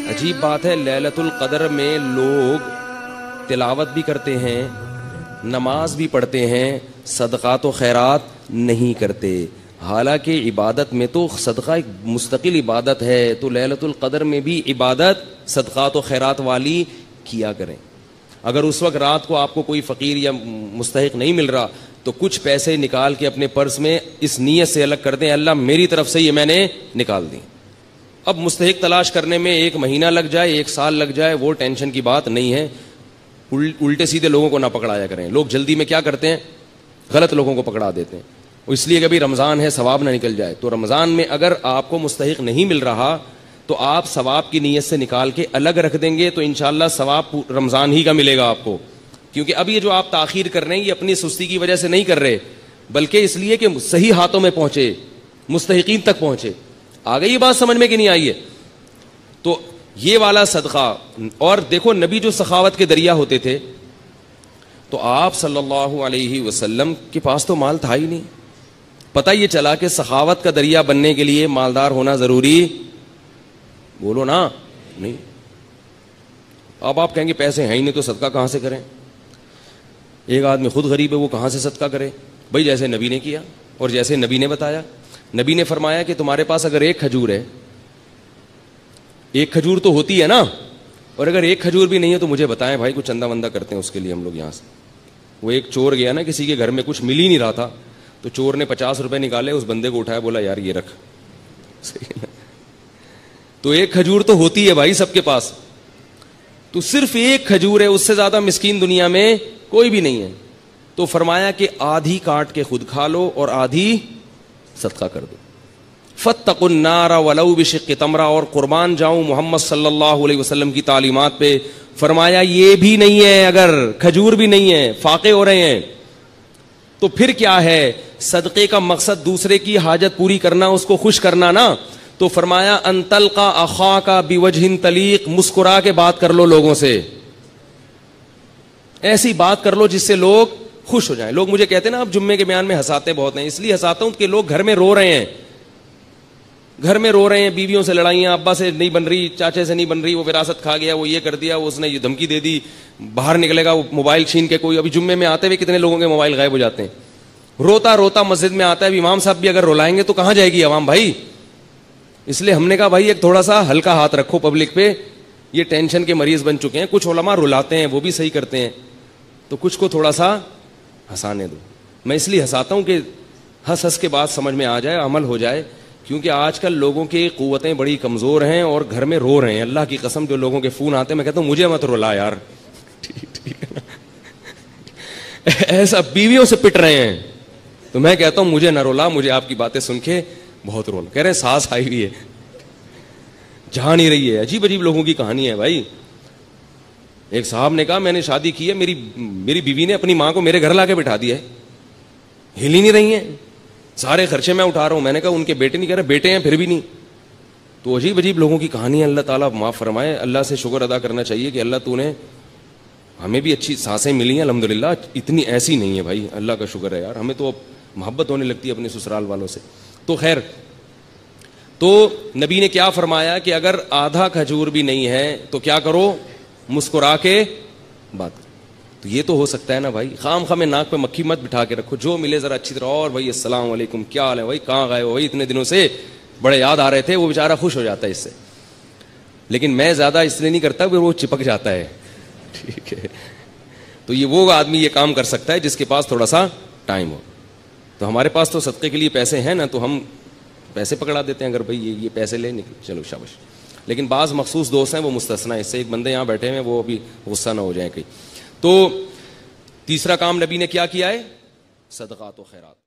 عجیب بات ہے، لیلۃ القدر میں لوگ تلاوت بھی کرتے ہیں، نماز بھی پڑھتے ہیں، صدقات و خیرات نہیں کرتے، حالانکہ عبادت میں تو صدقہ ایک مستقل عبادت ہے، تو لیلۃ القدر میں بھی عبادت صدقات و خیرات والی کیا کریں۔ اگر اس وقت رات کو آپ کو کوئی فقیر یا مستحق نہیں مل رہا تو کچھ پیسے نکال کے اپنے پرس میں اس نیت سے الگ کر دیں، اللہ میری طرف سے یہ میں نے نکال دی۔ اب مستحق تلاش کرنے میں 1 مہینہ لگ جائے، 1 سال لگ جائے، وہ ٹینشن کی بات نہیں ہے۔ الٹے سیدھے لوگوں کو نہ پکڑایا کریں۔ لوگ جلدی میں کیا کرتے ہیں، غلط لوگوں کو پکڑا دیتے ہیں، اس لیے کہ ابھی رمضان ہے ثواب نہ نکل جائے۔ تو رمضان میں اگر آپ کو مستحق نہیں مل رہا تو آپ ثواب کی نیت سے نکال کے الگ رکھ دیں گے تو انشاءاللہ ثواب رمضان ہی کا ملے گا آپ کو، کیونکہ اب یہ جو آپ تاخیر کر رہے ہیں یہ اپنی سستی کی وجہ سے نہیں کر رہے، بلکہ اس لیے کہ صحیح ہاتھوں میں پہنچے، مستحقین تک پہنچے۔ آ گئی یہ بات سمجھ میں کہ نہیں آئی ہے؟ تو یہ والا صدقہ، اور دیکھو نبی جو سخاوت کے دریا ہوتے تھے، تو آپ صلی اللہ علیہ وسلم کے پاس تو مال تھا ہی نہیں، پتہ یہ چلا کہ سخاوت کا دریا بننے کے لیے مالدار ہونا ضروری، بولو نا، نہیں۔ اب آپ کہیں گے پیسے ہیں ہی نہیں تو صدقہ کہاں سے کریں؟ ایک آدمی خود غریب ہے، وہ کہاں سے صدقہ کرے؟ بھائی جیسے نبی نے کیا اور جیسے نبی نے بتایا، نبی نے فرمایا کہ تمہارے پاس اگر 1 کھجور ہے، 1 کھجور تو ہوتی ہے نا، اور اگر 1 کھجور بھی نہیں ہے تو مجھے بتائیں بھائی، کچھ چندہ وندہ کرتے ہیں اس کے لیے ہم لوگ یہاں سے۔ وہ ایک چور گیا نا کسی کے گھر میں، کچھ مل ہی نہیں رہا تھا، تو چور نے 50 روپے نکالے، اس بندے کو اٹھایا، بولا یار یہ رکھ۔ تو 1 کھجور تو ہوتی ہے بھائی سب کے پاس، تو صرف 1 کھجور ہے، اس سے زیادہ مسکین دنیا میں کوئی بھی نہیں ہے۔ تو فرمایا کہ آدھی کاٹ کے خود کھا لو اور آدھی صدقہ کر دو۔ فاتقوا النار ولو بشق تمرہ، اور قربان جاؤں محمد صلی اللہ علیہ وسلم کی تعلیمات پہ، فرمایا یہ بھی نہیں ہے، اگر کھجور بھی نہیں ہے، فاقے ہو رہے ہیں، تو پھر کیا ہے؟ صدقے کا مقصد دوسرے کی حاجت پوری کرنا، اس کو خوش کرنا نا۔ تو فرمایا ان تلقى اخاك بوجه طلیق، مسکرا کے بات کر لو لوگوں سے، ایسی بات کر لو جس سے لوگ خوش ہو جائیں۔ لوگ مجھے کہتے ہیں نا آپ جمعے کے بیان میں ہنساتے بہت ہیں، اس لیے ہنساتا ہوں کہ لوگ گھر میں رو رہے ہیں، گھر میں رو رہے ہیں، بیویوں سے لڑائیاں، ابا سے نہیں بن رہی، چاچے سے نہیں بن رہی، وہ وراثت کھا گیا، وہ یہ کر دیا، اس نے یہ دھمکی دے دی، باہر نکلے گا وہ موبائل چھین کے۔ کوئی ابھی جمعے میں آتے ہوئے کتنے لوگوں کے موبائل غائب ہو جاتے ہیں، روتا روتا مسجد میں آتا ہے، امام صاحب بھی اگر رلائیں گے تو کہاں جائے گی عوام بھائی؟ اس لیے ہم نے کہا بھائی ایک تھوڑا سا ہلکا ہاتھ رکھو پبلک پہ، یہ ٹینشن کے مریض بن چکے ہیں، کچھ علماء رلاتے ہیں وہ بھی صحیح کرتے ہیں، تو کچھ کو تھوڑا سا ہنسانے دو۔ میں اس لیے ہنساتا ہوں کہ ہنس ہنس کے بعد سمجھ میں آ جائے، عمل ہو جائے، کیونکہ آج کل لوگوں کی قوتیں بڑی کمزور ہیں اور گھر میں رو رہے ہیں۔ اللہ کی قسم جو لوگوں کے فون آتے ہیں میں کہتا ہوں مجھے مت رلا یار، ٹھیک ہے نا؟ ایسا بیویوں سے پٹ رہے ہیں، تو میں کہتا ہوں مجھے نہ رولا، مجھے آپ کی باتیں سن کے بہت رولا۔ کہہ رہے ہیں سانس آئی ہوئی ہے، جہاں نہیں رہی ہے۔ عجیب عجیب لوگوں کی کہانی ہے بھائی۔ ایک صاحب نے کہا میں نے شادی کی ہے، میری بیوی نے اپنی ماں کو میرے گھر لا کے بٹھا دیا ہے، ہل ہی نہیں رہی ہیں، سارے خرچے میں اٹھا رہا ہوں۔ میں نے کہا ان کے بیٹے نہیں، کہہ رہے بیٹے ہیں پھر بھی نہیں۔ تو عجیب عجیب لوگوں کی کہانی ہے، اللہ تعالیٰ معاف فرمائے۔ اللہ سے شکر ادا کرنا چاہیے کہ اللہ تو نے ہمیں بھی اچھی سانسیں ملی ہیں الحمدللہ، اتنی ایسی نہیں ہے بھائی، اللہ کا شکر ہے یار، ہمیں تو اب محبت ہونے لگتی ہے اپنے سسرال والوں سے۔ تو خیر، تو نبی نے کیا فرمایا کہ اگر آدھا کھجور بھی نہیں ہے تو کیا کرو؟ مسکرا کے بات کرو۔ تو یہ تو ہو سکتا ہے نا بھائی، خام خام ناک پہ مکھی مت بٹھا کے رکھو، جو ملے ذرا اچھی طرح، اور بھائی السلام علیکم، کیا حال ہے بھائی، کہاں گئے ہو بھائی، اتنے دنوں سے بڑے یاد آ رہے تھے، وہ بیچارہ خوش ہو جاتا ہے اس سے۔ لیکن میں زیادہ اس لیے نہیں کرتا کہ وہ چپک جاتا ہے، ٹھیک ہے؟ تو یہ وہ آدمی یہ کام کر سکتا ہے جس کے پاس تھوڑا سا ٹائم ہو۔ تو ہمارے پاس تو صدقے کے لیے پیسے ہیں نا، تو ہم پیسے پکڑا دیتے ہیں، اگر بھائی یہ پیسے لے نکل، چلو شاباش۔ لیکن بعض مخصوص دوست ہیں وہ مستثنا ہے اس سے، ایک بندے یہاں بیٹھے ہیں وہ ابھی غصہ نہ ہو جائیں کہیں۔ تو تیسرا کام نبی نے کیا کیا ہے؟ صدقات و خیرات۔